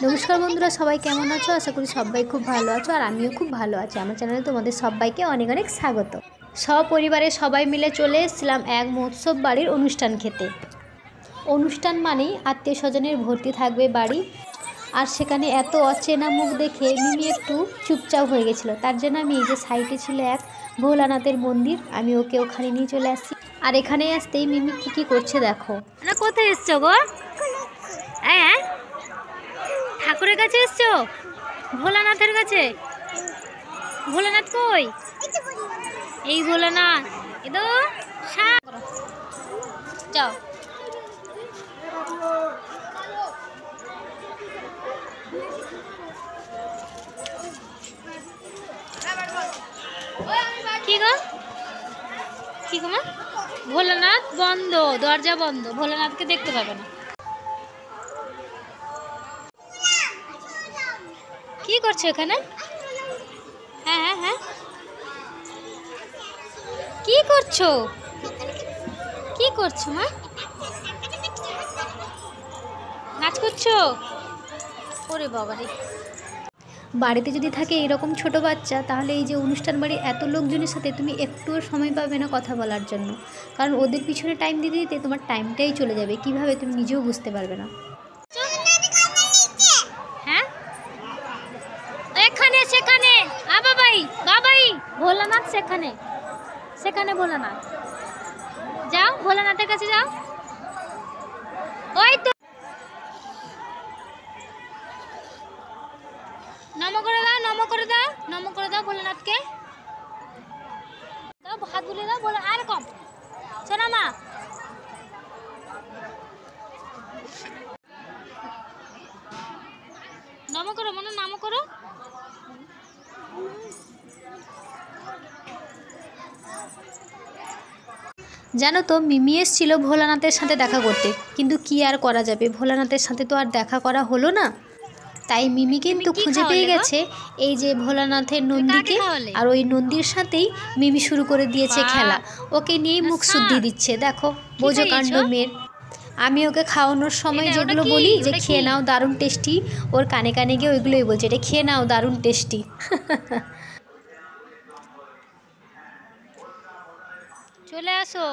নমস্কার বন্ধুরা, সবাই কেমন আছো? আশা করি সবাই খুব ভালো আছো, আর আমিও খুব ভালো আছি। আমার চ্যানেলে তোমাদের সবাইকে অনেক অনেক স্বাগত। সপরিবারে সবাই মিলে চলে এসেছিলাম এক মহোৎসব বাড়ির অনুষ্ঠান খেতে। অনুষ্ঠান মানেই আত্মীয় স্বজনের ভর্তি থাকবে বাড়ি, আর সেখানে এত অচেনা মুখ দেখে মিমি একটু চুপচাপ হয়ে গেছিলো। তার জন্য আমি এই যে সাইডে ছিল এক ভোলানাথের মন্দির, আমি ওকে ওখানে নিয়ে চলে আসছি। আর এখানে আসতেই মিমি কী করছে দেখো। না, কোথায় এসছো গো? হ্যাঁ, ঠাকুরের কাছে এসছো? ভোলানাথের কাছে? ভোলানাথ কই? এই ভোলানাথ, এ তো যাও। কি গো, কি গো মা? ভোলানাথ বন্ধ, দরজা বন্ধ, ভোলানাথকে দেখতে পাবে না। কি করছো এখানে? হ্যাঁ হ্যাঁ হ্যাঁ, কি করছো? কি করছো মা? নাচ করছো? ওরে বাবারে, বাড়িতে যদি থাকে এরকম ছোট বাচ্চা, তাহলে এই যে অনুষ্ঠান বাড়ির এত লোকজনের সাথে তুমি একটুও সময় পাবে না কথা বলার জন্য। কারণ ওদের পিছনে টাইম দিতে দিতে তোমার টাইমটাই চলে যাবে, কিভাবে তুমি নিজেও বুঝতে পারবে না। হ্যাঁ, এখানে সেখানে, বাবাই বাবাই, ভোলানাথ সেখানে, সেখানে ভোলানাথ। যাও, ভোলানাথের কাছে যাও। ওই তো, নম করে দাও, নম করে দাও, নম করে দাও ভোলানাথকে। দাও, হাত বুলিয়ে দাও, বলো আর কম। শোনা মা, নম করো, মনে নাম করো। জানো তো, মিমি এসেছিল ভোলানাথের সাথে দেখা করতে, কিন্তু কি আর করা যাবে, ভোলানাথের সাথে তো আর দেখা করা হলো না। তাই মিমি কিন্তু খুঁজে পেয়ে গেছে এই যে ভোলানাথের নন্দীকে, আর ওই নন্দীর সাথেই মিমি শুরু করে দিয়েছে খেলা। ওকে নিয়েই মুখ শুদ্ধি দিচ্ছে, দেখো বোঝো কাণ্ড মেয়ের। আমি ওকে খাওয়ানোর সময় যেগুলো বলি যে খেয়ে নাও দারুণ টেস্টি, ওর কানে কানে গিয়ে ওইগুলোই বলছে, এটা খেয়ে নাও দারুণ টেস্টি। চলে আসো।